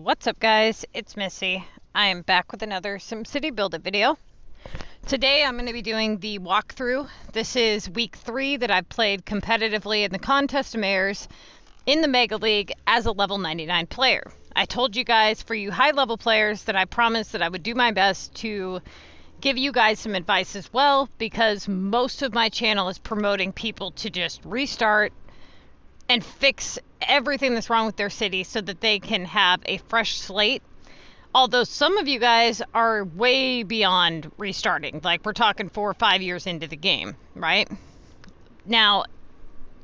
What's up guys, it's Missy. I am back with another SimCity Build It video. Today I'm going to be doing the walkthrough. This is week 3 that I've played competitively in the Contest of Mayors in the Mega League as a level 99 player. I told you guys, for you high level players, that I promised that I would do my best to give you guys some advice as well, because most of my channel is promoting people to just restart and fix everything that's wrong with their city so that they can have a fresh slate. Although some of you guys are way beyond restarting, like we're talking 4 or 5 years into the game, right? Now,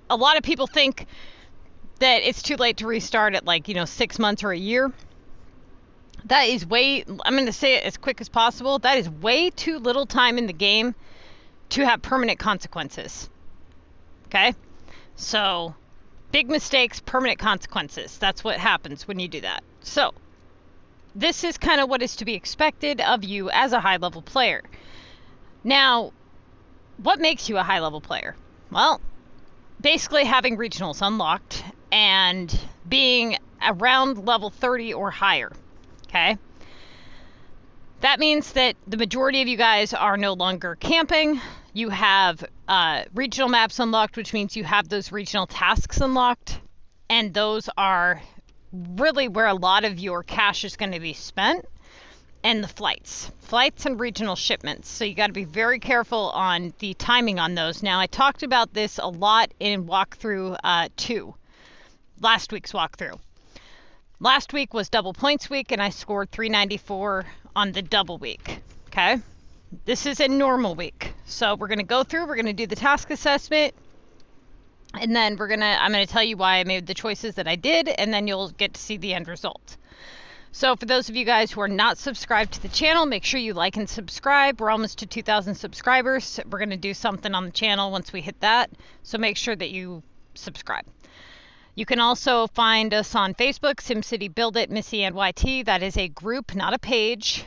a lot of people think that it's too late to restart at 6 months or a year. That is I'm going to say it as quick as possible, that is way too little time in the game to have permanent consequences. Okay? So, big mistakes, permanent consequences. That's what happens when you do that. So, this is kind of what is to be expected of you as a high-level player. Now, what makes you a high-level player? Well, basically having regionals unlocked and being around level 30 or higher. Okay? That means that the majority of you guys are no longer camping. You have regional maps unlocked, which means you have those regional tasks unlocked. And those are really where a lot of your cash is going to be spent. And the flights and regional shipments. So you got to be very careful on the timing on those. Now, I talked about this a lot in walkthrough 2, last week's walkthrough. Last week was double points week, and I scored 394 on the double week. Okay? This is a normal week. So we're going to go through, we're going to do the task assessment, and then I'm going to tell you why I made the choices that I did, and then you'll get to see the end result. So for those of you guys who are not subscribed to the channel, make sure you like and subscribe. We're almost to 2,000 subscribers. We're going to do something on the channel once we hit that, so make sure that you subscribe. You can also find us on Facebook, SimCity Build It, MissyAnne That is a group, not a page.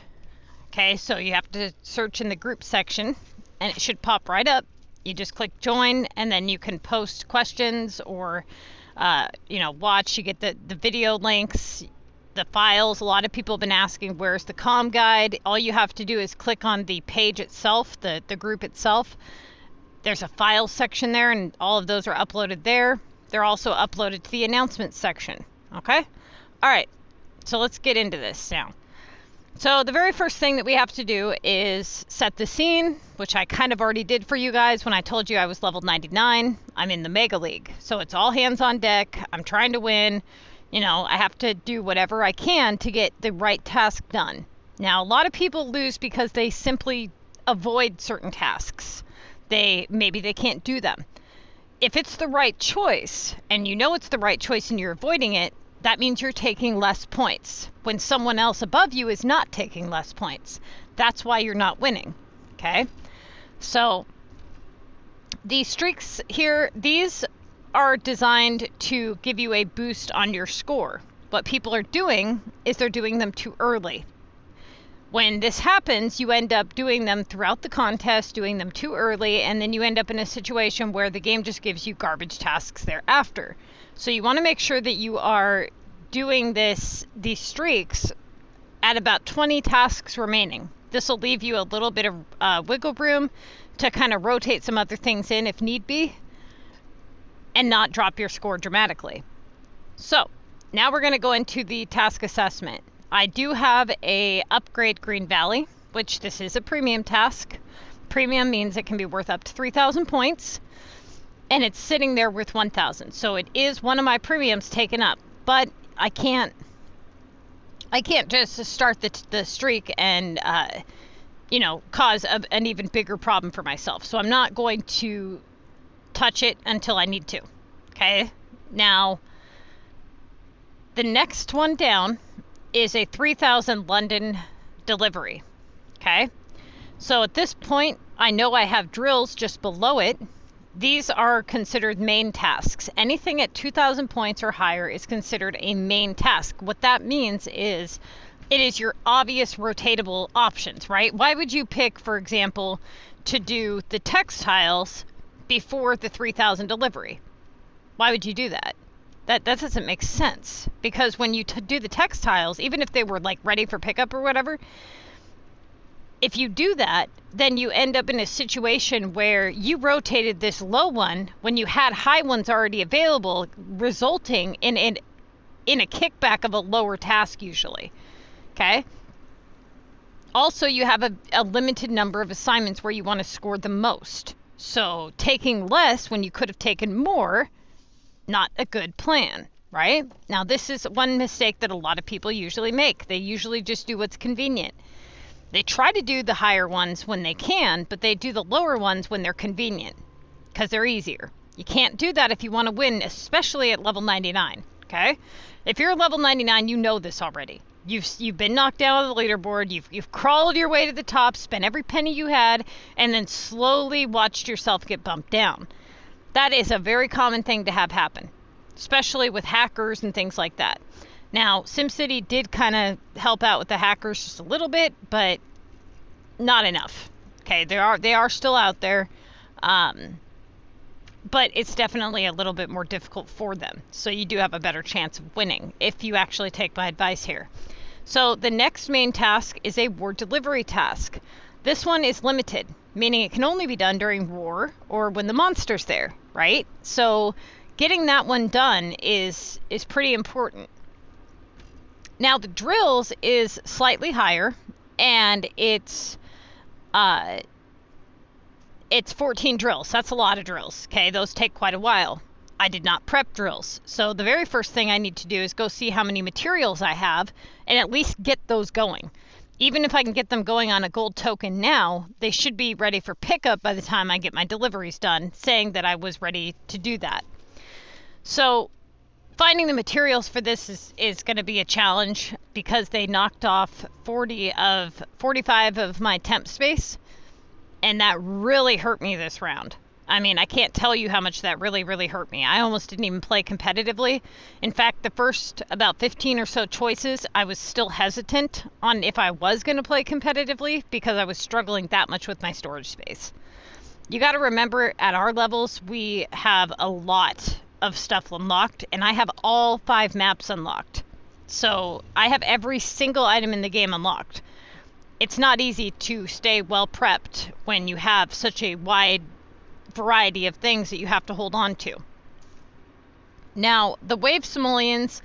Okay, so you have to search in the group section, and it should pop right up. You just click join, and then you can post questions or, watch. You get the video links, the files. A lot of people have been asking, where's the comm guide? All you have to do is click on the page itself, the group itself. There's a file section there, and all of those are uploaded there. They're also uploaded to the announcements section. Okay? All right. So let's get into this now. So the very first thing that we have to do is set the scene, which I kind of already did for you guys when I told you I was level 99. I'm in the Mega League. So it's all hands on deck. I'm trying to win. I have to do whatever I can to get the right task done. Now, a lot of people lose because they simply avoid certain tasks. Maybe they can't do them. If it's the right choice, and you know it's the right choice and you're avoiding it, that means you're taking less points when someone else above you is not taking less points. That's why you're not winning. Okay? So, these streaks here, these are designed to give you a boost on your score. What people are doing is they're doing them too early. When this happens, you end up doing them throughout the contest, doing them too early, and then you end up in a situation where the game just gives you garbage tasks thereafter. So you want to make sure that you are doing these streaks at about 20 tasks remaining. This will leave you a little bit of wiggle room to kind of rotate some other things in if need be, and not drop your score dramatically. So, now we're going to go into the task assessment. I do have a upgrade Green Valley, which this is a premium task. Premium means it can be worth up to 3,000 points, and it's sitting there worth 1,000. So it is one of my premiums taken up, but I can't just start the streak and cause an even bigger problem for myself. So I'm not going to touch it until I need to. Okay? Now, the next one down is a 3,000 London delivery. Okay? So at this point, I know I have drills just below it. These are considered main tasks. Anything at 2,000 points or higher is considered a main task. What that means is it is your obvious rotatable options, right? Why would you pick, for example, to do the textiles before the 3,000 delivery? Why would you do that? That doesn't make sense, because when you do the textiles, even if they were like ready for pickup or whatever, if you do that, then you end up in a situation where you rotated this low one when you had high ones already available, resulting in a kickback of a lower task usually. Okay? Also, you have a limited number of assignments where you want to score the most. So taking less when you could have taken more, not a good plan, right? Now, this is one mistake that a lot of people usually make. They usually just do what's convenient. They try to do the higher ones when they can, but they do the lower ones when they're convenient, because they're easier. You can't do that if you want to win, especially at level 99, okay? If you're level 99, you know this already. You've been knocked down on the leaderboard, you've crawled your way to the top, spent every penny you had, and then slowly watched yourself get bumped down. That is a very common thing to have happen, especially with hackers and things like that. Now, SimCity did kind of help out with the hackers just a little bit, but not enough. Okay, they are still out there, but it's definitely a little bit more difficult for them. So you do have a better chance of winning if you actually take my advice here. So the next main task is a war delivery task. This one is limited, meaning it can only be done during war or when the monster's there, right? So getting that one done is pretty important. Now the drills is slightly higher, and it's 14 drills. That's a lot of drills. Okay, those take quite a while. I did not prep drills. So the very first thing I need to do is go see how many materials I have and at least get those going. Even if I can get them going on a gold token now, they should be ready for pickup by the time I get my deliveries done, saying that I was ready to do that. So finding the materials for this is going to be a challenge, because they knocked off 45 of my temp space, and that really hurt me this round. I mean, I can't tell you how much that really, really hurt me. I almost didn't even play competitively. In fact, the first about 15 or so choices, I was still hesitant on if I was going to play competitively, because I was struggling that much with my storage space. You got to remember, at our levels, we have a lot of stuff unlocked, and I have all 5 maps unlocked. So I have every single item in the game unlocked. It's not easy to stay well prepped when you have such a wide variety of things that you have to hold on to. Now, the wave simoleons,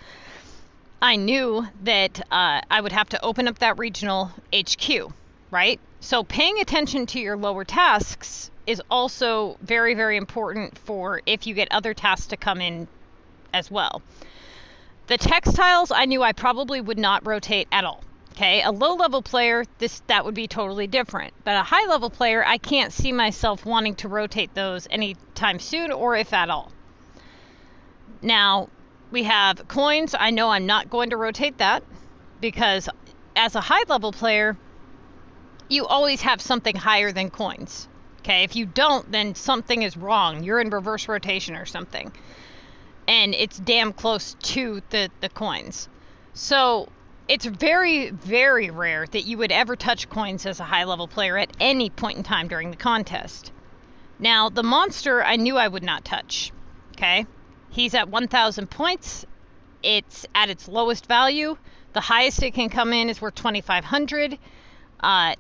I knew that I would have to open up that regional HQ, right? So paying attention to your lower tasks is also very, very important for if you get other tasks to come in as well. The textiles, I knew I probably would not rotate at all. Okay, a low-level player, that would be totally different. But a high-level player, I can't see myself wanting to rotate those anytime soon, or if at all. Now, we have coins. I know I'm not going to rotate that, because as a high-level player, you always have something higher than coins. Okay, if you don't, then something is wrong. You're in reverse rotation or something. And it's damn close to the coins. So it's very, very rare that you would ever touch coins as a high-level player at any point in time during the contest. Now, the monster, I knew I would not touch. Okay? He's at 1,000 points. It's at its lowest value. The highest it can come in is worth 2,500.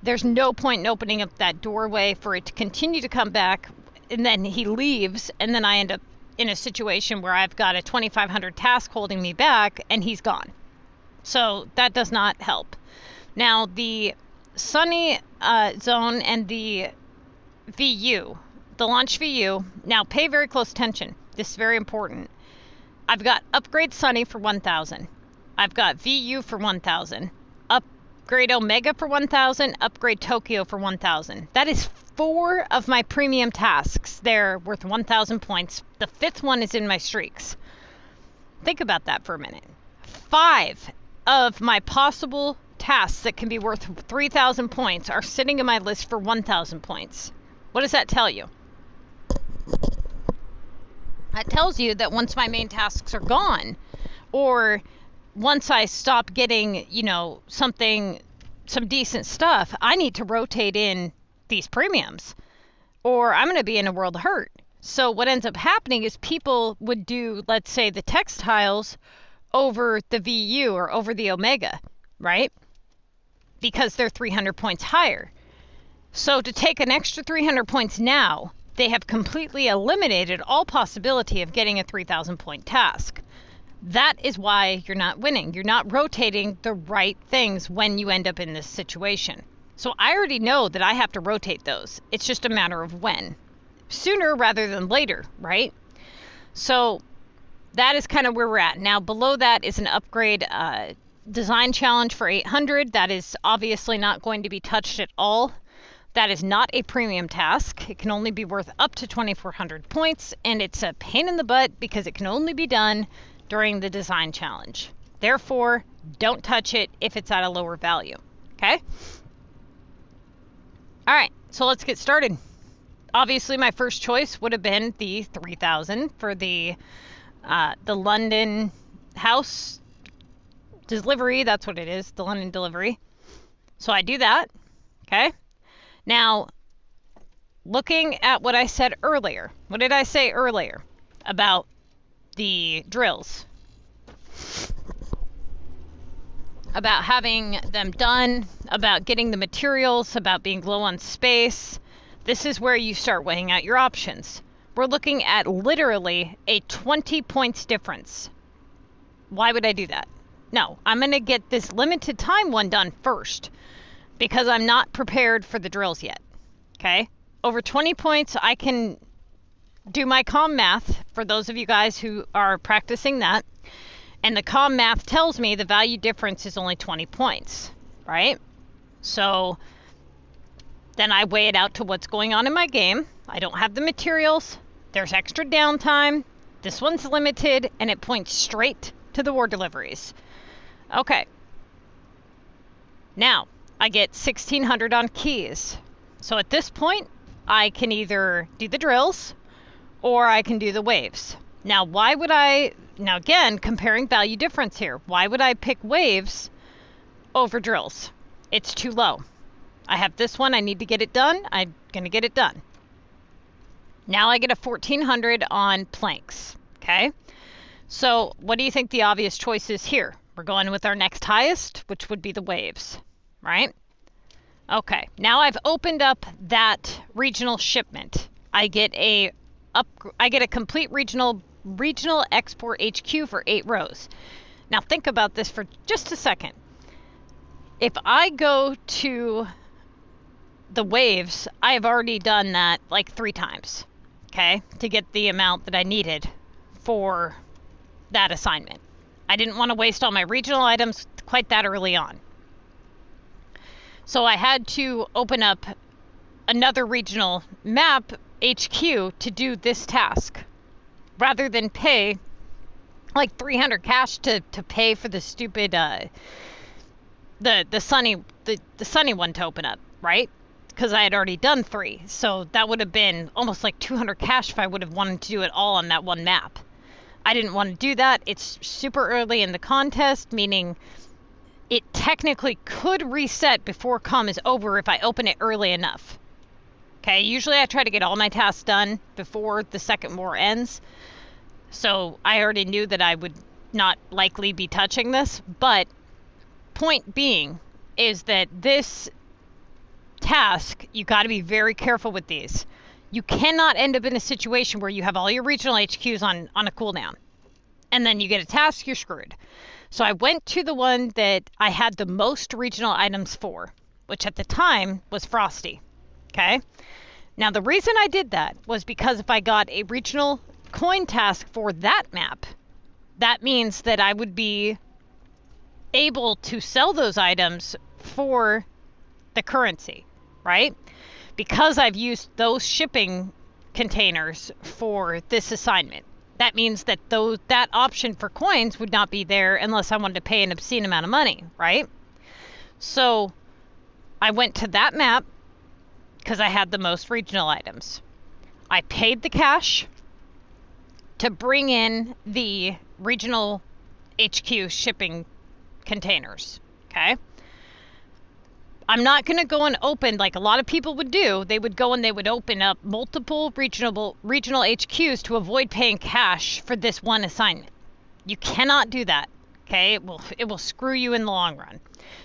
There's no point in opening up that doorway for it to continue to come back, and then he leaves, and then I end up in a situation where I've got a 2,500 task holding me back, and he's gone. So that does not help. Now, the Sunny Zone and the VU, the launch VU, now pay very close attention. This is very important. I've got Upgrade Sunny for 1,000. I've got VU for 1,000. Upgrade Omega for 1,000. Upgrade Tokyo for 1,000. That is 4 of my premium tasks. They're worth 1,000 points. The 5th one is in my streaks. Think about that for a minute. 5 of my possible tasks that can be worth 3,000 points are sitting in my list for 1,000 points. What does that tell you? That tells you that once my main tasks are gone, or once I stop getting, some decent stuff, I need to rotate in these premiums, or I'm going to be in a world of hurt. So what ends up happening is people would do, let's say, the textiles over the VU or over the Omega, right? Because they're 300 points higher. So to take an extra 300 points now, they have completely eliminated all possibility of getting a 3,000 point task. That is why you're not winning. You're not rotating the right things when you end up in this situation. So I already know that I have to rotate those. It's just a matter of when. Sooner rather than later, right? So that is kind of where we're at. Now below that is an upgrade design challenge for 800. That is obviously not going to be touched at all. That is not a premium task. It can only be worth up to 2,400 points, and it's a pain in the butt because it can only be done during the design challenge. Therefore, don't touch it if it's at a lower value, okay? All right, so let's get started. Obviously, my first choice would have been the 3,000 for the London house delivery. That's what it is, the London delivery. So I do that, okay? Now, looking at what I said earlier, what did I say earlier about the drills? About having them done, about getting the materials, about being low on space. This is where you start weighing out your options. We're looking at literally a 20 points difference. Why would I do that? No, I'm going to get this limited time one done first because I'm not prepared for the drills yet. Okay? Over 20 points, I can do my comm math for those of you guys who are practicing that. And the comm math tells me the value difference is only 20 points, right? So then I weigh it out to what's going on in my game. I don't have the materials. There's extra downtime. This one's limited, and it points straight to the war deliveries. Okay. Now, I get 1,600 on keys. So at this point, I can either do the drills or I can do the waves. Now, why would I... Now, again, comparing value difference here. Why would I pick waves over drills? It's too low. I have this one. I need to get it done. I'm going to get it done. Now I get a 1,400 on planks. Okay? So what do you think the obvious choice is here? We're going with our next highest, which would be the waves, right? Okay. Now I've opened up that regional shipment. I get a complete regional export HQ for 8 rows. Now think about this for just a second. If I go to the waves, I have already done that like 3 times, okay, to get the amount that I needed for that assignment. I didn't want to waste all my regional items quite that early on. So I had to open up another regional map HQ to do this task rather than pay like 300 cash to pay for the stupid the sunny one to open up, right? Because I had already done 3. So that would have been almost like 200 cash if I would have wanted to do it all on that one map. I didn't want to do that. It's super early in the contest, meaning it technically could reset before comm is over if I open it early enough. Okay, usually I try to get all my tasks done before the second war ends. So I already knew that I would not likely be touching this, but point being is that this task, you got to be very careful with these. You cannot end up in a situation where you have all your regional HQs on a cooldown and then you get a task, you're screwed. So I went to the one that I had the most regional items for, which at the time was Frosty. Okay. Now the reason I did that was because if I got a regional coin task for that map, that means that I would be able to sell those items for the currency, right? Because I've used those shipping containers for this assignment. That means that that option for coins would not be there unless I wanted to pay an obscene amount of money, right? So I went to that map because I had the most regional items. I paid the cash to bring in the regional HQ shipping containers, okay? I'm not going to go and open like a lot of people would do. They would go and they would open up multiple regional HQs to avoid paying cash for this one assignment. You cannot do that. Okay, it will screw you in the long run.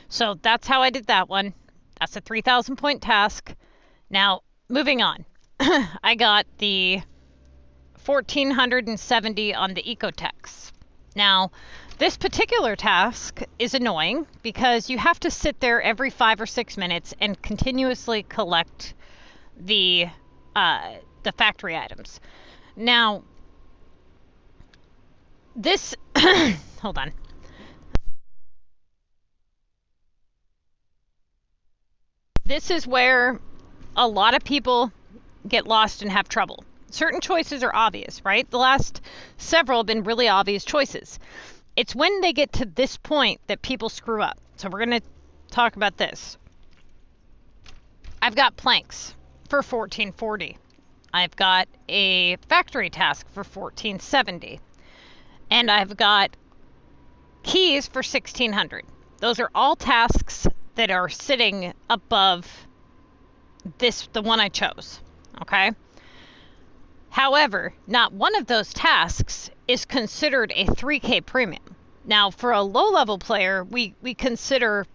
So that's how I did that one. That's a 3,000 point task. Now, moving on. I got the 1,470 on the Ecotex. Now, this particular task is annoying because you have to sit there every 5 or 6 minutes and continuously collect the factory items. Now, this hold on. This is where a lot of people get lost and have trouble. Certain choices are obvious, right? The last several have been really obvious choices. It's when they get to this point that people screw up. So we're going to talk about this. I've got planks for 1,440. I've got a factory task for 1,470. And I've got keys for 1,600. Those are all tasks that are sitting above the one I chose, okay? However, not one of those tasks is considered a 3K premium. Now, for a low-level player, we consider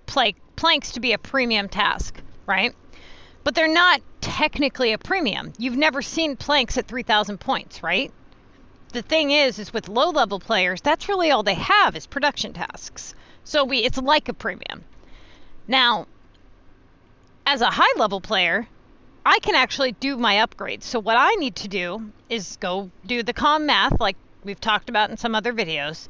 planks to be a premium task, right? But they're not technically a premium. You've never seen planks at 3,000 points, right? The thing is with low-level players, that's really all they have is production tasks. So it's like a premium. Now, as a high-level player, I can actually do my upgrades. So what I need to do is go do the comm math like we've talked about in some other videos,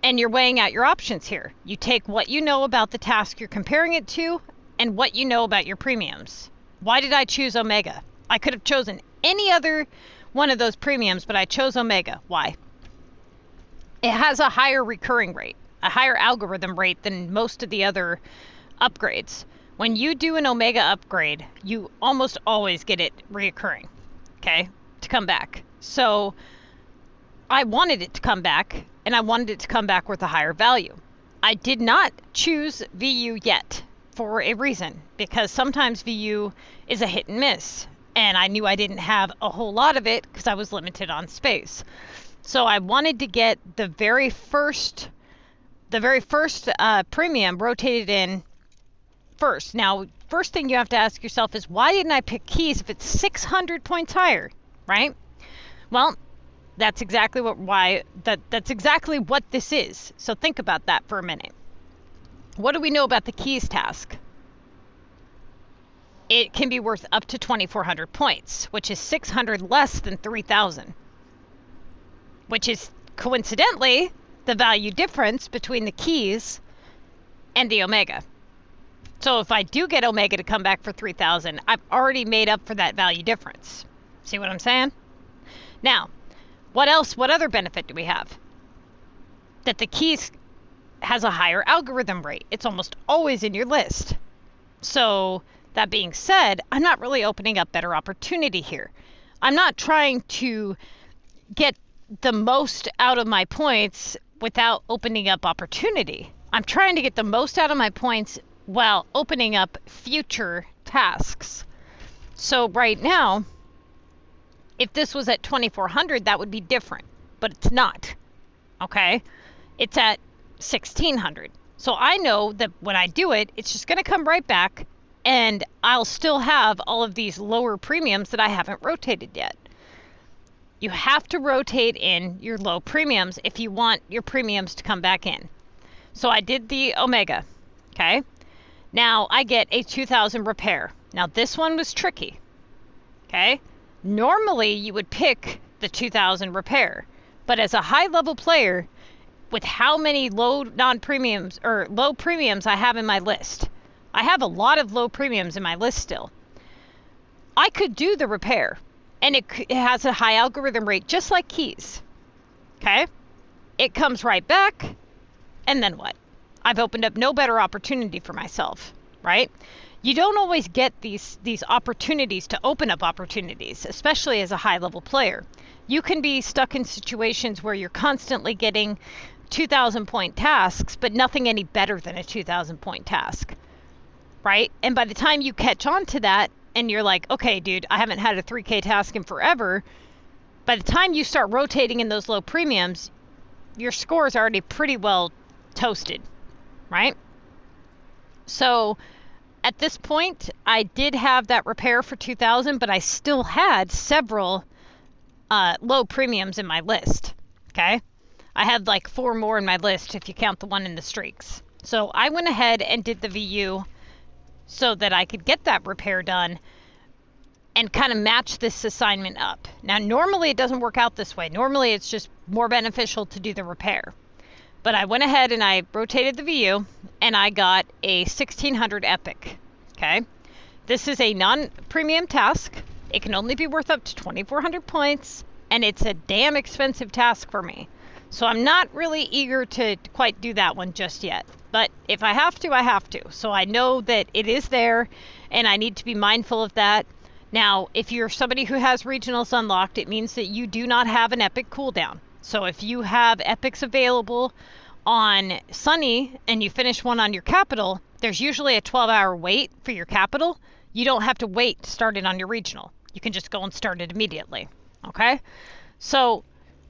and you're weighing out your options here. You take what you know about the task you're comparing it to and what you know about your premiums. Why did I choose Omega? I could have chosen any other one of those premiums, but I chose Omega. Why? It has a higher recurring rate, a higher algorithm rate than most of the other upgrades. When you do an Omega upgrade, you almost always get it reoccurring, okay, to come back. So I wanted it to come back, and I wanted it to come back with a higher value. I did not choose VU yet for a reason, because sometimes VU is a hit and miss, and I knew I didn't have a whole lot of it because I was limited on space. So I wanted to get the very first premium rotated in first. Now, first thing you have to ask yourself is, why didn't I pick keys if it's 600 points higher, right? Well, that's exactly that's exactly what this is. So think about that for a minute. What do we know about the keys task? It can be worth up to 2,400 points, which is 600 less than 3,000, which is coincidentally the value difference between the keys and the Omega. So if I do get Omega to come back for 3,000, I've already made up for that value difference. See what I'm saying? Now, what else? What other benefit do we have? That the keys has a higher algorithm rate. It's almost always in your list. So that being said, I'm not really opening up better opportunity here. I'm not trying to get the most out of my points without opening up opportunity. I'm trying to get the most out of my points while opening up future tasks. So right now, if this was at 2,400, that would be different, but it's not, okay? It's at 1,600. So I know that when I do it, it's just gonna come right back, and I'll still have all of these lower premiums that I haven't rotated yet. You have to rotate in your low premiums if you want your premiums to come back in. So I did the Omega, okay? Now I get a 2,000 repair. Now this one was tricky, okay? Normally you would pick the 2,000 repair, but as a high level player, with how many low non-premiums or low premiums I have in my list, I have a lot of low premiums in my list still. I could do the repair, and it has a high algorithm rate just like keys, okay? It comes right back, and then what? I've opened up no better opportunity for myself, right? You don't always get these opportunities to open up opportunities, especially as a high-level player. You can be stuck in situations where you're constantly getting 2,000-point tasks, but nothing any better than a 2,000-point task. right? And by the time you catch on to that and you're like, okay, dude, I haven't had a 3K task in forever. By the time you start rotating in those low premiums, your score is already pretty well toasted, right? So at this point, I did have that repair for 2,000, but I still had several low premiums in my list, okay? I had like 4 more in my list if you count the one in the streaks. So I went ahead and did the VU so that I could get that repair done and kind of match this assignment up. Now, normally it doesn't work out this way. Normally it's just more beneficial to do the repair. But I went ahead and I rotated the VU and I got a 1600 epic, okay? This is a non-premium task. It can only be worth up to 2,400 points, and it's a damn expensive task for me. So I'm not really eager to quite do that one just yet. But if I have to, I have to. So I know that it is there, and I need to be mindful of that. Now, if you're somebody who has regionals unlocked, it means that you do not have an epic cooldown. So if you have epics available on Sunny and you finish one on your capital, there's usually a 12-hour wait for your capital. You don't have to wait to start it on your regional. You can just go and start it immediately, okay? So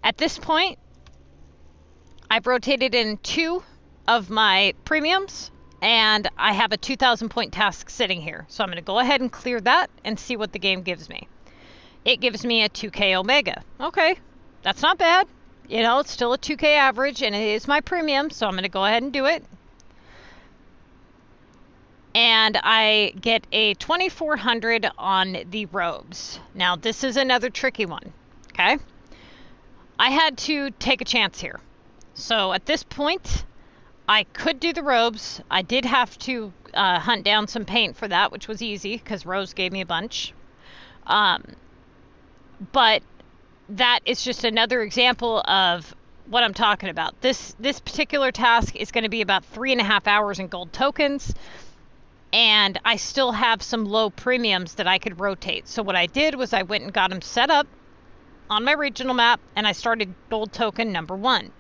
at this point, I've rotated in 2 of my premiums, and I have a 2,000 point task sitting here. So I'm going to go ahead and clear that and see what the game gives me. It gives me a 2K Omega. Okay, that's not bad. You know, it's still a 2K average, and it is my premium, so I'm going to go ahead and do it. And I get a 2,400 on the robes. Now, this is another tricky one, okay? I had to take a chance here. So at this point, I could do the robes. I did have to hunt down some paint for that, which was easy because Rose gave me a bunch. But that is just another example of what I'm talking about. This particular task is going to be about 3.5 hours in gold tokens, and I still have some low premiums that I could rotate. So what I did was I went and got them set up on my regional map, and I started gold token number 1.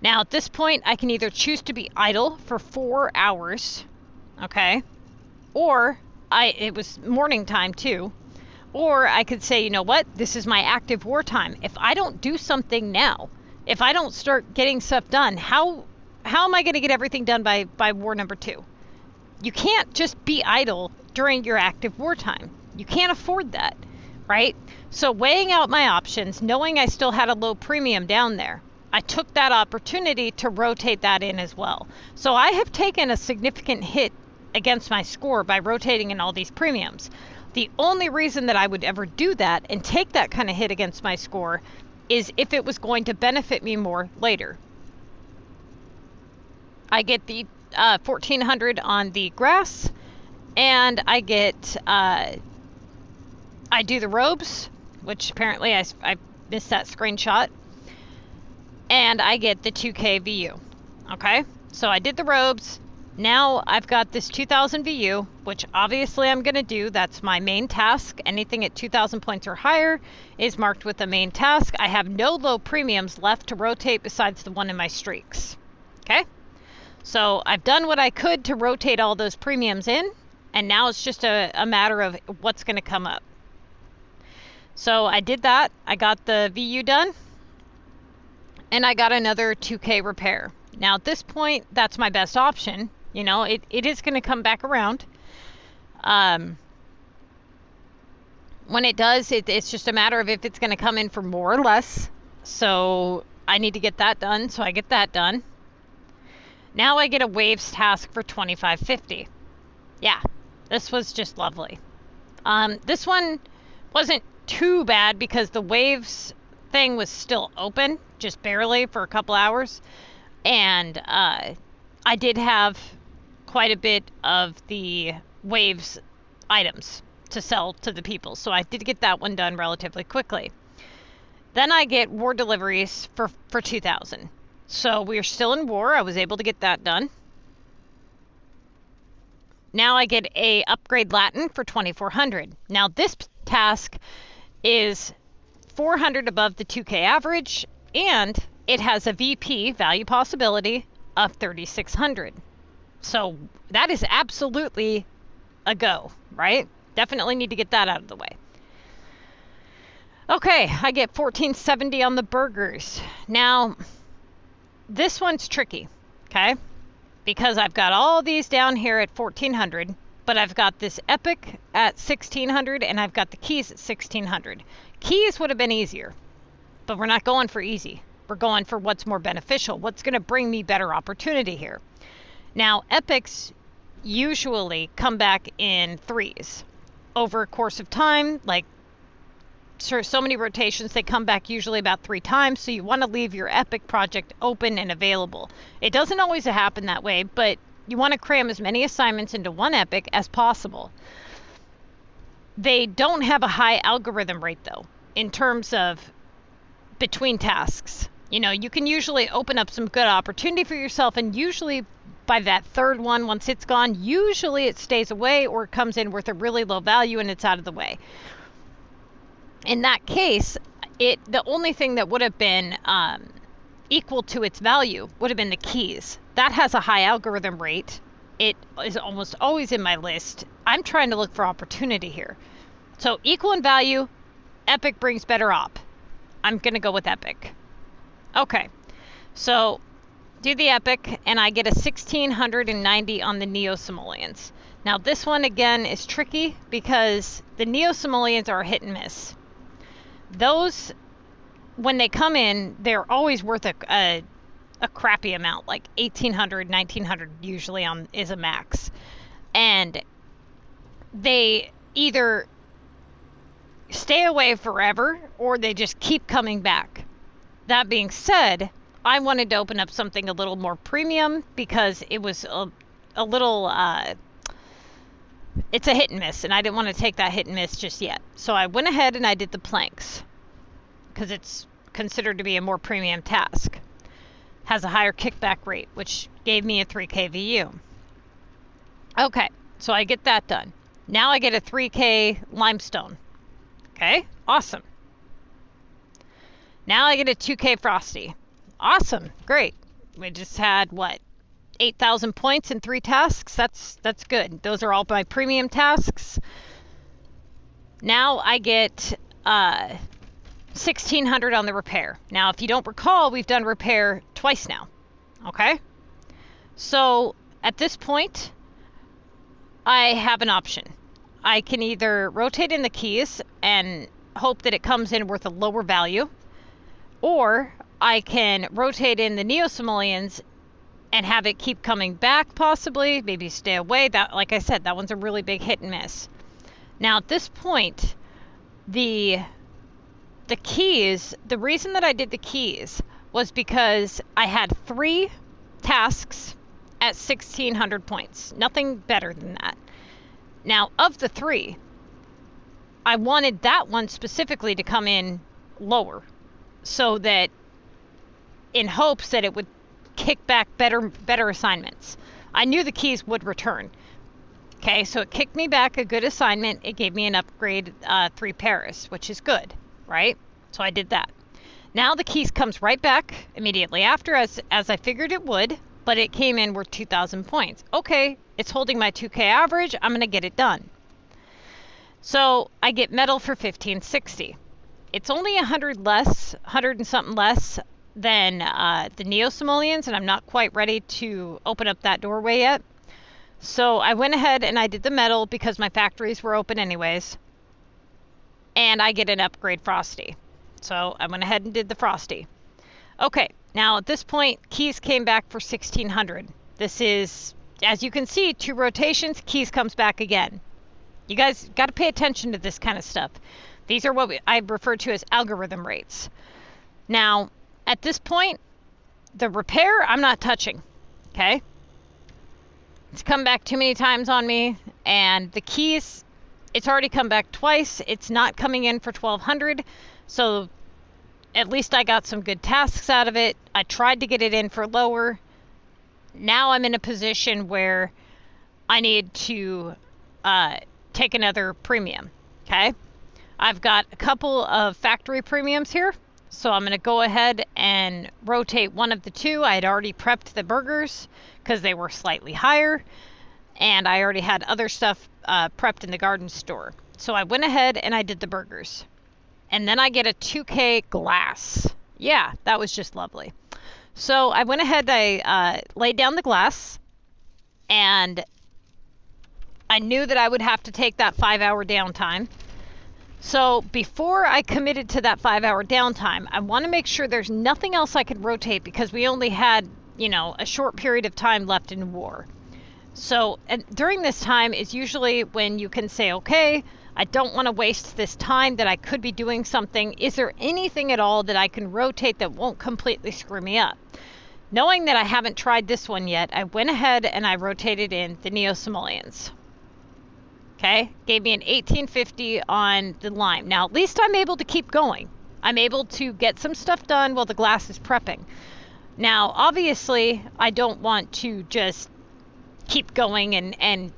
Now, at this point, I can either choose to be idle for 4 hours, okay, or it was morning time too, or I could say, you know what, this is my active war time. If I don't do something now, if I don't start getting stuff done, how am I going to get everything done by war number 2? You can't just be idle during your active war time. You can't afford that, right? So weighing out my options, knowing I still had a low premium down there, I took that opportunity to rotate that in as well. So I have taken a significant hit against my score by rotating in all these premiums. The only reason that I would ever do that and take that kind of hit against my score is if it was going to benefit me more later. I get the 1,400 on the grass, and I get, I do the robes, which apparently I missed that screenshot, and I get the 2K VU, okay? So I did the robes. Now I've got this 2,000 VU, which obviously I'm going to do. That's my main task. Anything at 2,000 points or higher is marked with a main task. I have no low premiums left to rotate besides the one in my streaks, okay? So I've done what I could to rotate all those premiums in, and now it's just a matter of what's going to come up. So I did that. I got the VU done, and I got another 2K repair. Now at this point, that's my best option. You know, it is going to come back around. When it does, it's just a matter of if it's going to come in for more or less. So I need to get that done, so I get that done. Now I get a waves task for 2,550. Yeah, this was just lovely. This one wasn't too bad because the waves thing was still open, just barely, for a couple hours. And I did have quite a bit of the waves items to sell to the people, so I did get that one done relatively quickly. Then I get war deliveries for 2,000. So we're still in war. I was able to get that done. Now I get a upgrade Latin for 2,400. Now this task is 400 above the 2K average, and it has a VP value possibility of 3,600. So that is absolutely a go, right? Definitely need to get that out of the way. Okay, I get 1470 on the burgers. Now, this one's tricky, okay? Because I've got all these down here at 1400, but I've got this epic at 1600, and I've got the keys at 1600. Keys would have been easier, but we're not going for easy. We're going for what's more beneficial, what's going to bring me better opportunity here. Now, epics usually come back in threes. Over a course of time, like so many rotations, they come back usually about 3 times, so you want to leave your epic project open and available. It doesn't always happen that way, but you want to cram as many assignments into one epic as possible. They don't have a high algorithm rate, though, in terms of between tasks. You know, you can usually open up some good opportunity for yourself, and usually by that third one, once it's gone, usually it stays away or it comes in with a really low value and it's out of the way. In that case, the only thing that would have been equal to its value would have been the keys. That has a high algorithm rate. It is almost always in my list. I'm trying to look for opportunity here. So equal in value, epic brings better op. I'm going to go with epic. Okay, so do the epic, and I get a 1690 on the Neo-Simoleons. Now this one again is tricky because the Neo-Simoleons are a hit and miss. Those, when they come in, they're always worth a crappy amount, like 1800, 1900 usually is a max. And they either stay away forever or they just keep coming back. That being said, I wanted to open up something a little more premium because it was a little, it's a hit and miss, and I didn't want to take that hit and miss just yet. So I went ahead and I did the planks because it's considered to be a more premium task. Has a higher kickback rate, which gave me a 3K VU. Okay, so I get that done. Now I get a 3K limestone. Okay, awesome. Now I get a 2K frosty. Awesome, great. We just had, what, 8,000 points in 3 tasks? That's good. Those are all my premium tasks. Now I get 1,600 on the repair. Now, if you don't recall, we've done repair twice now. Okay? So, at this point, I have an option. I can either rotate in the keys and hope that it comes in worth a lower value, or I can rotate in the Neo-Simoleons and have it keep coming back, possibly, maybe stay away. That, like I said, that one's a really big hit and miss. Now, at this point, the keys, the reason that I did the keys was because I had 3 tasks at 1,600 points. Nothing better than that. Now, of the 3, I wanted that one specifically to come in lower, so that in hopes that it would kick back better assignments. I knew the keys would return. Okay, so it kicked me back a good assignment. It gave me an upgrade 3 Paris, which is good, right? So I did that. Now the keys comes right back immediately after, as I figured it would, but it came in worth 2,000 points. Okay, it's holding my 2K average. I'm going to get it done. So I get metal for 1560. It's only 100 less, 100 and something less than the Neo-Simoleons, and I'm not quite ready to open up that doorway yet. So I went ahead and I did the metal because my factories were open anyways. And I get an upgrade frosty. So I went ahead and did the frosty. Okay, now at this point, keys came back for 1,600. This is, as you can see, 2 rotations, keys comes back again. You guys got to pay attention to this kind of stuff. These are what I refer to as algorithm rates. Now, at this point, the repair, I'm not touching, okay? It's come back too many times on me, and the keys, it's already come back twice. It's not coming in for 1,200, so at least I got some good tasks out of it. I tried to get it in for lower. Now I'm in a position where I need to take another premium, okay? I've got a couple of factory premiums here, so I'm going to go ahead and rotate one of the 2. I had already prepped the burgers because they were slightly higher, and I already had other stuff prepped in the garden store. So I went ahead and I did the burgers. And then I get a 2K glass. Yeah, that was just lovely. So I went ahead, I laid down the glass, and I knew that I would have to take that 5-hour downtime. So before I committed to that 5-hour downtime, I want to make sure there's nothing else I could rotate, because we only had, you know, a short period of time left in war. So and during this time is usually when you can say, okay, I don't want to waste this time that I could be doing something. Is there anything at all that I can rotate that won't completely screw me up? Knowing that I haven't tried this one yet, I went ahead and I rotated in the Neo-Simoleons. Okay, gave me an 1850 on the lime. Now, at least I'm able to keep going. I'm able to get some stuff done while the glass is prepping. Now, obviously, I don't want to just keep going and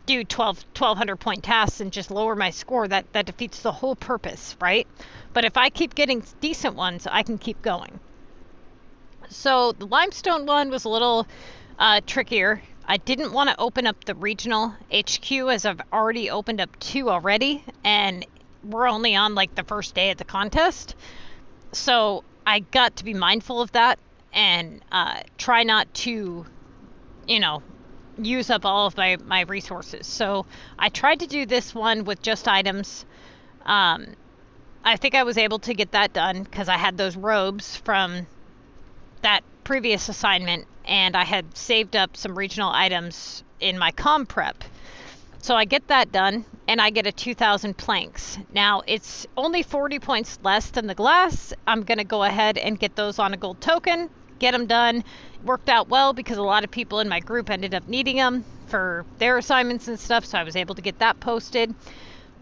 do 1,200 point tasks and just lower my score. That defeats the whole purpose, right? But if I keep getting decent ones, I can keep going. So the limestone one was a little trickier. I didn't want to open up the regional HQ, as I've already opened up 2 already, and we're only on like the first day of the contest. So I got to be mindful of that and try not to, you know, use up all of my resources. So I tried to do this one with just items. I think I was able to get that done because I had those robes from that previous assignment, and I had saved up some regional items in my comm prep. So I get that done, and I get a 2,000 planks. Now, it's only 40 points less than the glass. I'm going to go ahead and get those on a gold token, get them done. Worked out well because a lot of people in my group ended up needing them for their assignments and stuff, so I was able to get that posted.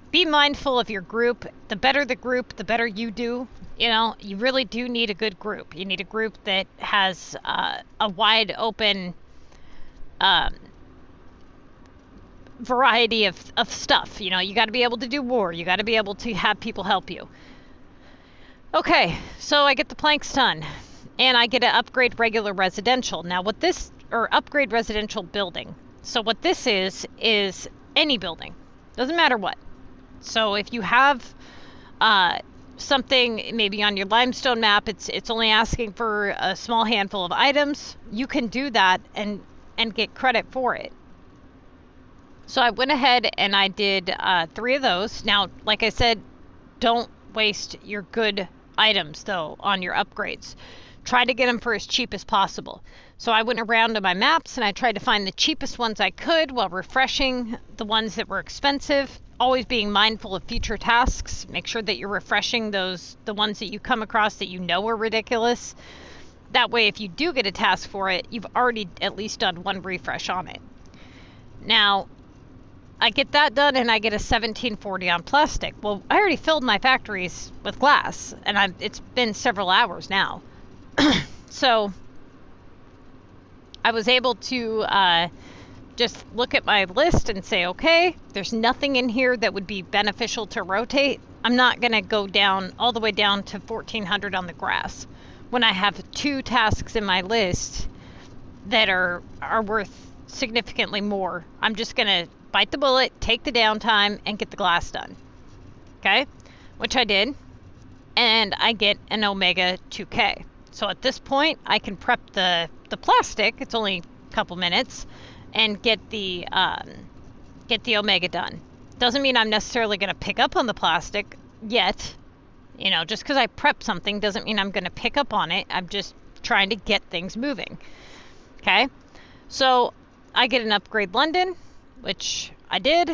Be mindful of your group. The better the group, the better you do. You know, you really do need a good group. You need a group that has a wide open variety of stuff. You know, you got to be able to do war. You got to be able to have people help you. Okay, so I get the planks done, and I get to upgrade regular residential. Now, what this, or upgrade residential building. So what this is any building. Doesn't matter what. So if you have something maybe on your limestone map, it's only asking for a small handful of items, you can do that and get credit for it. So I went ahead and I did 3 of those. Now, like I said, don't waste your good items though on your upgrades. Try to get them for as cheap as possible. So I went around to my maps and I tried to find the cheapest ones I could while refreshing the ones that were expensive. Always being mindful of future tasks. Make sure that you're refreshing the ones that you come across that you know are ridiculous. That way, if you do get a task for it, you've already at least done 1 refresh on it. Now, I get that done and I get a 1740 on plastic. Well, I already filled my factories with glass, and it's been several hours now. So I was able to just look at my list and say, okay, there's nothing in here that would be beneficial to rotate. I'm not going to go down all the way down to 1400 on the grass when I have 2 tasks in my list that are worth significantly more. I'm just going to bite the bullet, take the downtime, and get the glass done. Okay, which I did, and I get an Omega 2K. So at this point, I can prep the plastic. It's only a couple minutes, and get the Omega done. Doesn't mean I'm necessarily going to pick up on the plastic yet. You know, just because I prep something doesn't mean I'm going to pick up on it. I'm just trying to get things moving. Okay, so I get an upgrade London, which I did,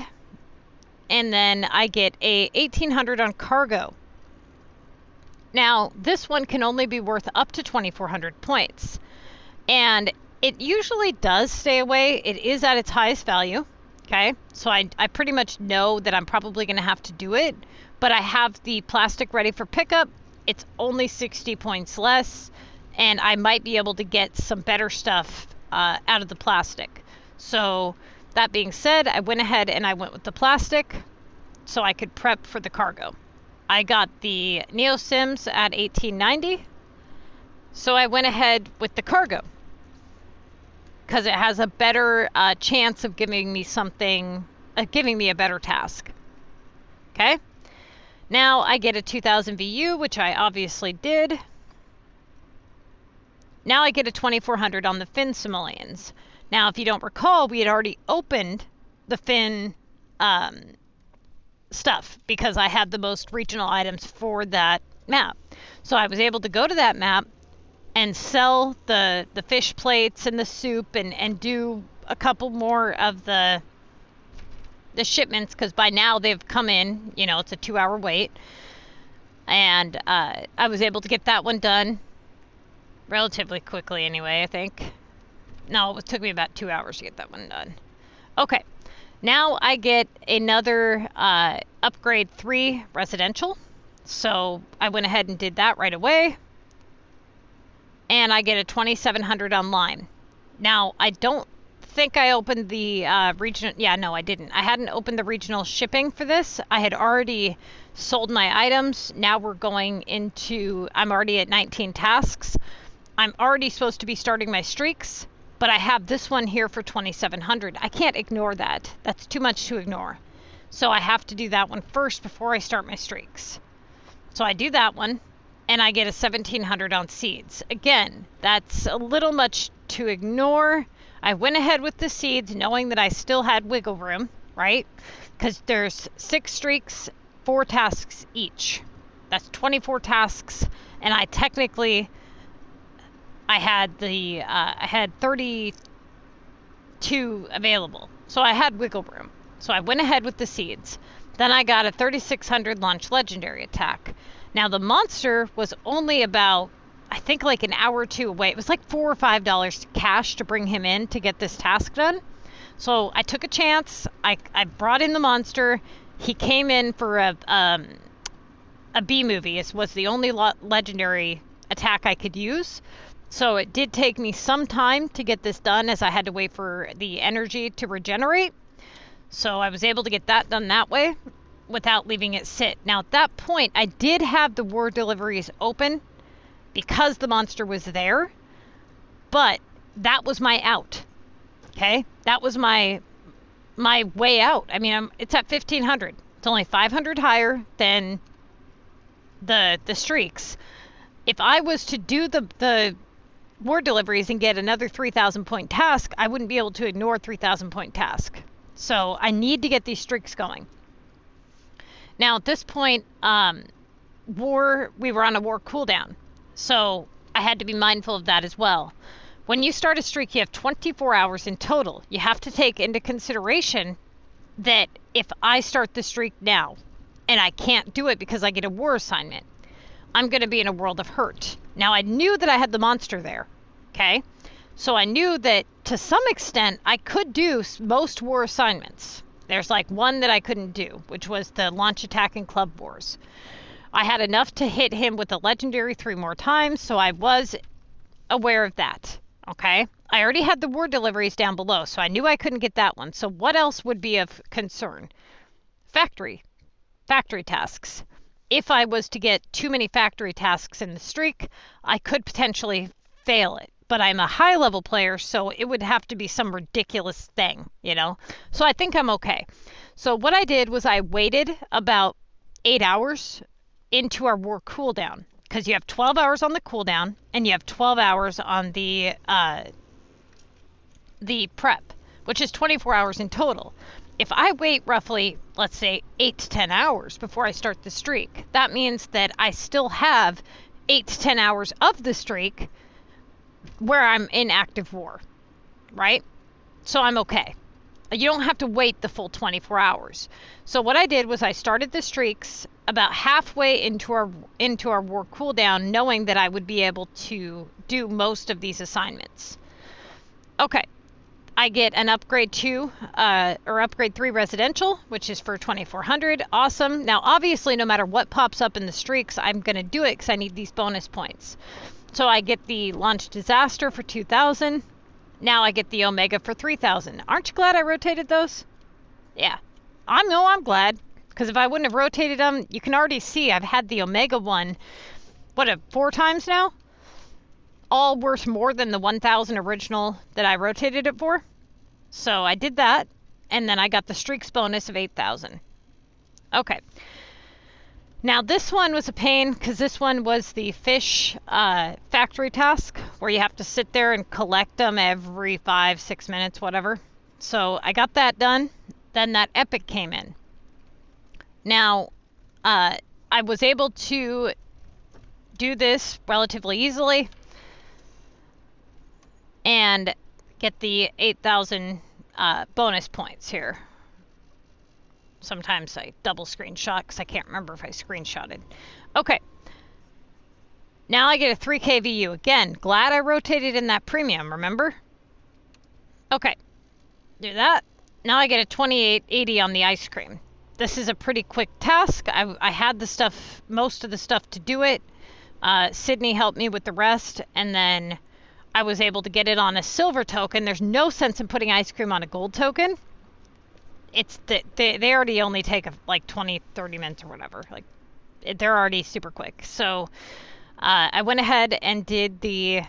and then I get a 1800 on cargo. Now, this one can only be worth up to 2400 points, and it usually does stay away. It is at its highest value. Okay, so I pretty much know that I'm probably going to have to do it, but I have the plastic ready for pickup. It's only 60 points less, and I might be able to get some better stuff out of the plastic. So that being said, I went ahead and I went with the plastic so I could prep for the cargo. I got the Neo Sims at 1890, so I went ahead with the cargo. because it has a better chance of giving me something, giving me a better task. Okay. Now I get a 2000 VU, which I obviously did. Now I get a 2400 on the Finn simoleons. Now, if you don't recall, we had already opened the Finn stuff because I had the most regional items for that map. So I was able to go to that map and sell the fish plates and the soup and do a couple more of the shipments, because by now they've come in, you know, it's a 2-hour wait. And I was able to get that one done relatively quickly anyway, I think. No, it took me about 2 hours to get that one done. Okay, now I get another upgrade 3 residential. So I went ahead and did that right away. And I get a 2700 on Lime. Now, I don't think I opened the regional... Yeah, no, I didn't. I hadn't opened the regional shipping for this. I had already sold my items. Now we're going into... I'm already at 19 tasks. I'm already supposed to be starting my streaks, but I have this one here for 2700. I can't ignore that. That's too much to ignore. So I have to do that one first before I start my streaks. So I do that one, and I get a 1700 on seeds. Again, that's a little much to ignore. I went ahead with the seeds knowing that I still had wiggle room, right? Because there's 6 streaks, 4 tasks each. That's 24 tasks, and I technically... I had 32 available, so I had wiggle room. So I went ahead with the seeds. Then I got a 3600 launch legendary attack. Now the monster was only about, I think, like an hour or 2 away. It was like $4 or $5 cash to bring him in to get this task done. So I took a chance. I brought in the monster. He came in for a B movie. It was the only legendary attack I could use. So it did take me some time to get this done, as I had to wait for the energy to regenerate. So I was able to get that done that way without leaving it sit. Now at that point, I did have the war deliveries open because the monster was there, but that was my out. Okay, that was my way out. I mean, it's at 1500. It's only 500 higher than the streaks. If I was to do the war deliveries and get another 3,000 point task, I wouldn't be able to ignore 3,000 point task. So I need to get these streaks going. Now at this point, we were on a war cooldown. So I had to be mindful of that as well. When you start a streak, you have 24 hours in total. You have to take into consideration that if I start the streak now and I can't do it because I get a war assignment, I'm going to be in a world of hurt. Now, I knew that I had the monster there, okay? So I knew that to some extent I could do most war assignments. There's like one that I couldn't do, which was the launch attack and club wars. I had enough to hit him with a legendary 3 more times, so I was aware of that, okay? I already had the war deliveries down below, so I knew I couldn't get that one. So what else would be of concern? Factory tasks. If I was to get too many factory tasks in the streak, I could potentially fail it. But I'm a high-level player, so it would have to be some ridiculous thing, you know? So I think I'm okay. So what I did was I waited about 8 hours into our war cooldown, because you have 12 hours on the cooldown, and you have 12 hours on the prep, which is 24 hours in total. If I wait roughly, let's say, 8 to 10 hours before I start the streak, that means that I still have 8 to 10 hours of the streak where I'm in active war, right? So I'm okay. You don't have to wait the full 24 hours. So what I did was I started the streaks about halfway into our war cooldown, knowing that I would be able to do most of these assignments. Okay. I get an upgrade 2 or upgrade 3 residential, which is for 2400. Awesome. Now, obviously, no matter what pops up in the streaks, I'm going to do it because I need these bonus points. So I get the launch disaster for 2000. Now I get the Omega for 3000. Aren't you glad I rotated those? Yeah. I'm glad. Because if I wouldn't have rotated them, you can already see I've had the Omega one, 4 times now? all worth more than the 1,000 original that I rotated it for. So I did that, and then I got the streaks bonus of 8,000. Okay. Now this one was a pain because this one was the fish factory task where you have to sit there and collect them every 5-6 minutes, whatever. So I got that done. Then that epic came in. Now I was able to do this relatively easily and get the 8,000 bonus points here. Sometimes I double screenshot because I can't remember if I screenshotted. Okay. Now I get a 3K VU. Again, glad I rotated in that premium, remember? Okay. Do that. Now I get a 2880 on the ice cream. This is a pretty quick task. I had the stuff, most of the stuff to do it. Sydney helped me with the rest, and then I was able to get it on a silver token. There's no sense in putting ice cream on a gold token. It's they already only take like 20-30 minutes or whatever. Like they're already super quick. So I went ahead and did the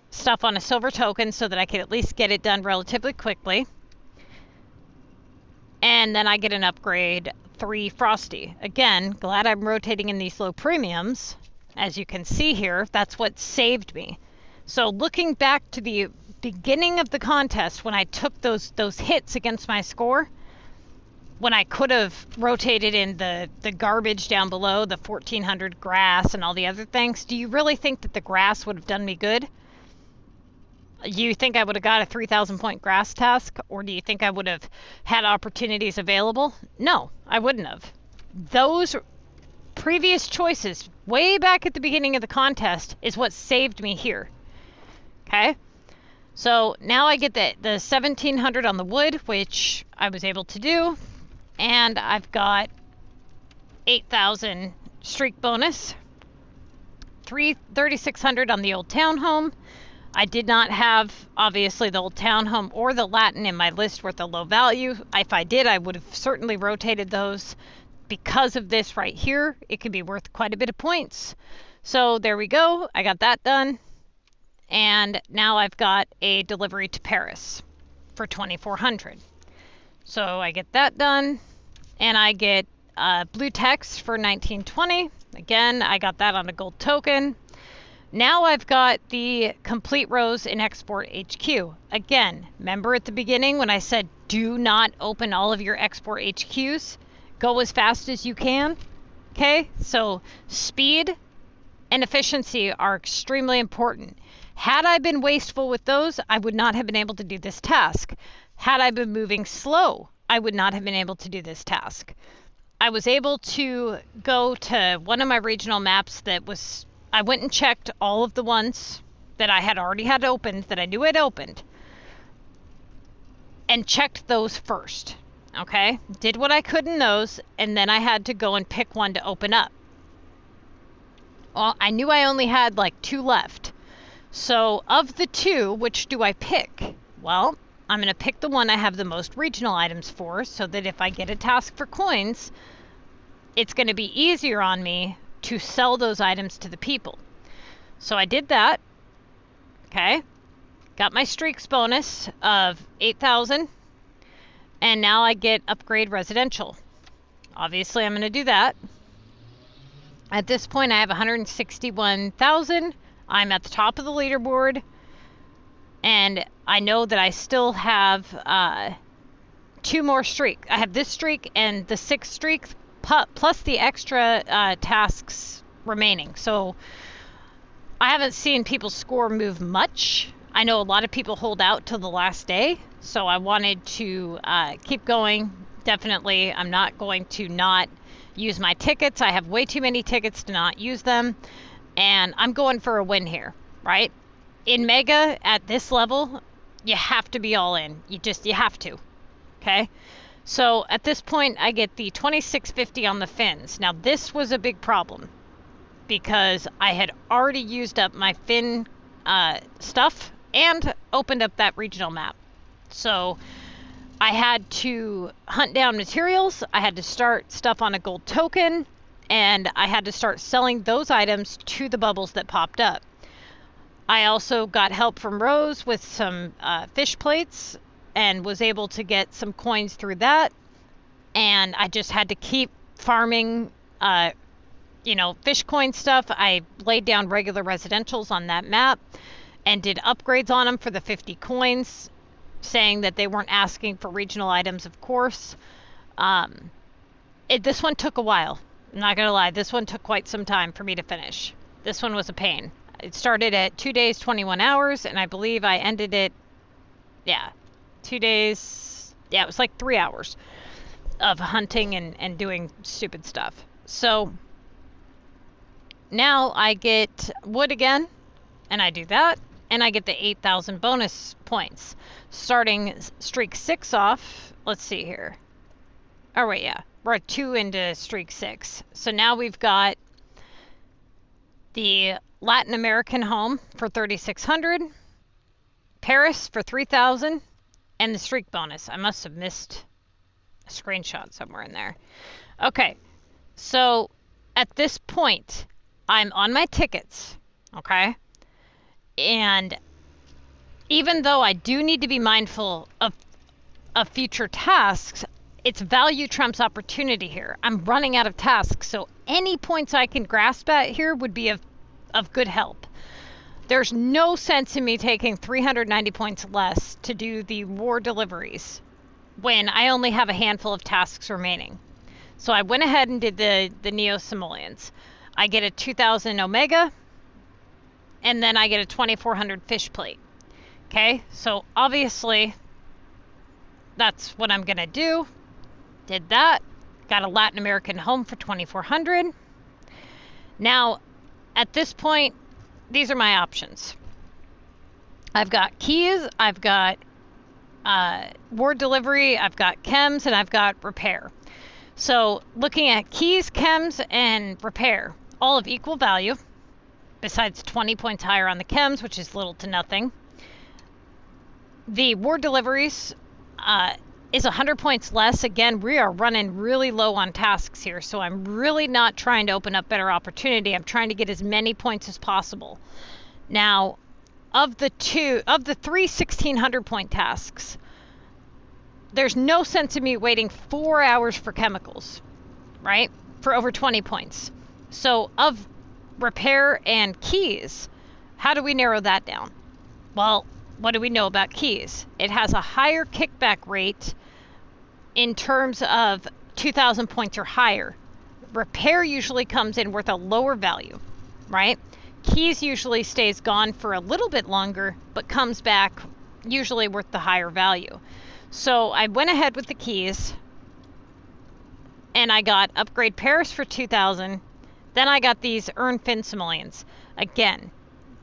stuff on a silver token so that I could at least get it done relatively quickly. And then I get an upgrade 3 Frosty. Again, glad I'm rotating in these low premiums. As you can see here, that's what saved me. So looking back to the beginning of the contest when I took those hits against my score, when I could have rotated in the garbage down below, the 1400 grass and all the other things, do you really think that the grass would have done me good? You think I would have got a 3,000 point grass task, or do you think I would have had opportunities available? No, I wouldn't have. Those previous choices way back at the beginning of the contest is what saved me here. Okay? So now I get the 1,700 on the wood, which I was able to do. And I've got 8,000 streak bonus, 3,600 on the old townhome. I did not have, obviously, the old townhome or the Latin in my list worth a low value. If I did, I would have certainly rotated those. Because of this right here, it could be worth quite a bit of points. So there we go. I got that done. And now I've got a delivery to Paris for 2,400. So I get that done, and I get blue text for 1920. Again, I got that on a gold token. Now I've got the complete rows in Export HQ. Again, remember at the beginning when I said do not open all of your Export HQs? Go as fast as you can. Okay, so speed and efficiency are extremely important. Had I been wasteful with those, I would not have been able to do this task. Had I been moving slow, I would not have been able to do this task. I was able to go to one of my regional maps that was, I went and checked all of the ones that I had already had opened, that I knew had opened, and checked those first. Okay? Did what I could in those, and then I had to go and pick one to open up. Well, I knew I only had like 2 left. So of the 2, which do I pick? Well, I'm going to pick the one I have the most regional items for, so that if I get a task for coins, it's going to be easier on me to sell those items to the people. So I did that. Okay. Got my streaks bonus of 8,000. And now I get upgrade residential. Obviously, I'm going to do that. At this point, I have 161,000. I'm at the top of the leaderboard. And I know that I still have 2 more streaks. I have this streak and the 6th streak, plus the extra tasks remaining. So I haven't seen people's score move much. I know a lot of people hold out till the last day. So I wanted to keep going. Definitely, I'm not going to not use my tickets. I have way too many tickets to not use them. And I'm going for a win here, right? In Mega, at this level, you have to be all in. You have to, okay? So at this point, I get the 2650 on the fins. Now, this was a big problem because I had already used up my fin stuff and opened up that regional map. So I had to hunt down materials. I had to start stuff on a gold token, and I had to start selling those items to the bubbles that popped up. I also got help from Rose with some fish plates and was able to get some coins through that. And I just had to keep farming, fish coin stuff. I laid down regular residentials on that map and did upgrades on them for the 50 coins, saying that they weren't asking for regional items, of course. This one took a while. I'm not going to lie. This one took quite some time for me to finish. This one was a pain. It started at 2 days, 21 hours, and I believe I ended it, 2 days. Yeah, it was like 3 hours of hunting and doing stupid stuff. So now I get wood again, and I do that, and I get the 8,000 bonus points. Starting streak 6 off, let's see here. Oh, wait, yeah. We're at 2 into streak 6. So now we've got the Latin American home for 3,600, Paris for 3,000, and the streak bonus. I must have missed a screenshot somewhere in there. Okay, so at this point, I'm on my tickets, okay? And even though I do need to be mindful of future tasks, it's value trumps opportunity here. I'm running out of tasks, so any points I can grasp at here would be of good help. There's no sense in me taking 390 points less to do the war deliveries when I only have a handful of tasks remaining. So I went ahead and did the Neo-Simoleons. I get a 2,000 Omega, and then I get a 2,400 fish plate. Okay, so obviously that's what I'm gonna do. Did that. Got a Latin American home for 2,400. Now, at this point, these are my options. I've got keys, I've got war delivery, I've got chems, and I've got repair. So looking at keys, chems, and repair, all of equal value, besides 20 points higher on the chems, which is little to nothing. The war deliveries is 100 points less. Again, we are running really low on tasks here, so I'm really not trying to open up better opportunity. I'm trying to get as many points as possible. Now, of the three 1,600 point tasks, there's no sense in me waiting 4 hours for chemicals, right? For over 20 points. So of repair and keys, how do we narrow that down? Well, what do we know about keys? It has a higher kickback rate in terms of 2,000 points or higher. Repair usually comes in worth a lower value, right? Keys usually stays gone for a little bit longer, but comes back usually worth the higher value. So I went ahead with the keys, and I got upgrade Paris for 2,000. Then I got these earn fin simoleons. Again,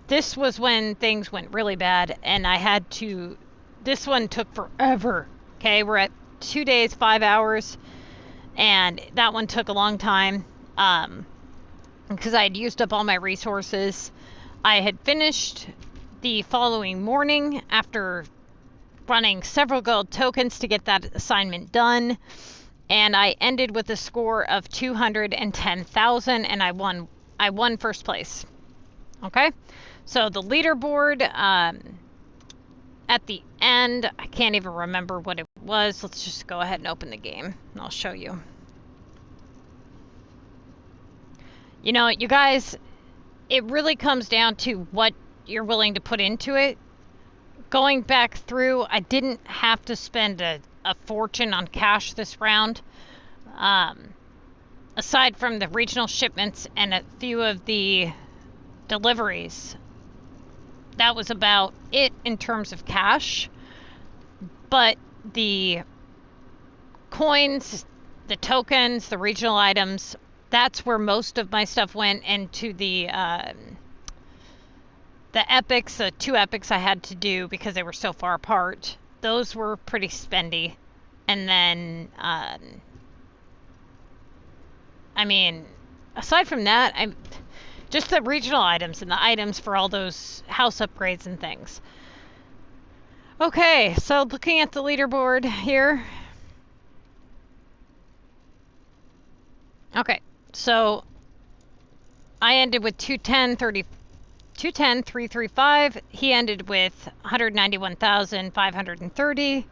this was when things went really bad, and I had to, this one took forever. Okay, we're at 2 days, 5 hours, and that one took a long time because I had used up all my resources. I had finished the following morning after running several gold tokens to get that assignment done, and I ended with a score of 210,000, and I won first place. Okay, so the leaderboard at the end, I can't even remember what it was. Let's just go ahead and open the game, and I'll show you. You know, you guys, it really comes down to what you're willing to put into it. Going back through, I didn't have to spend a fortune on cash this round. Aside from the regional shipments and a few of the deliveries, that was about it in terms of cash. But the coins, the tokens, the regional items, that's where most of my stuff went. And to the epics, the 2 epics I had to do because they were so far apart, those were pretty spendy. And then I mean, aside from that, just the regional items and the items for all those house upgrades and things. Okay, so looking at the leaderboard here. Okay, so I ended with 210, 210,335. He ended with 191,530.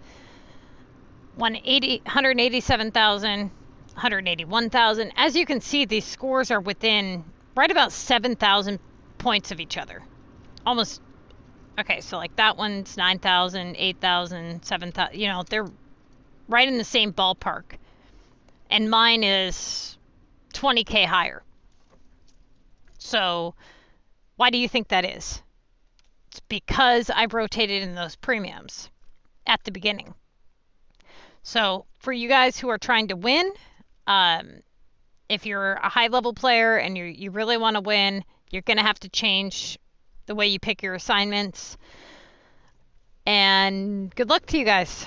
187,000. 181,000. As you can see, these scores are within right about 7,000 points of each other. Almost. Okay, so like that one's 9,000, 8,000, 7,000. You know, they're right in the same ballpark. And mine is 20K higher. So why do you think that is? It's because I rotated in those premiums at the beginning. So for you guys who are trying to win, if you're a high level player and you really want to win, you're going to have to change the way you pick your assignments. And good luck to you guys.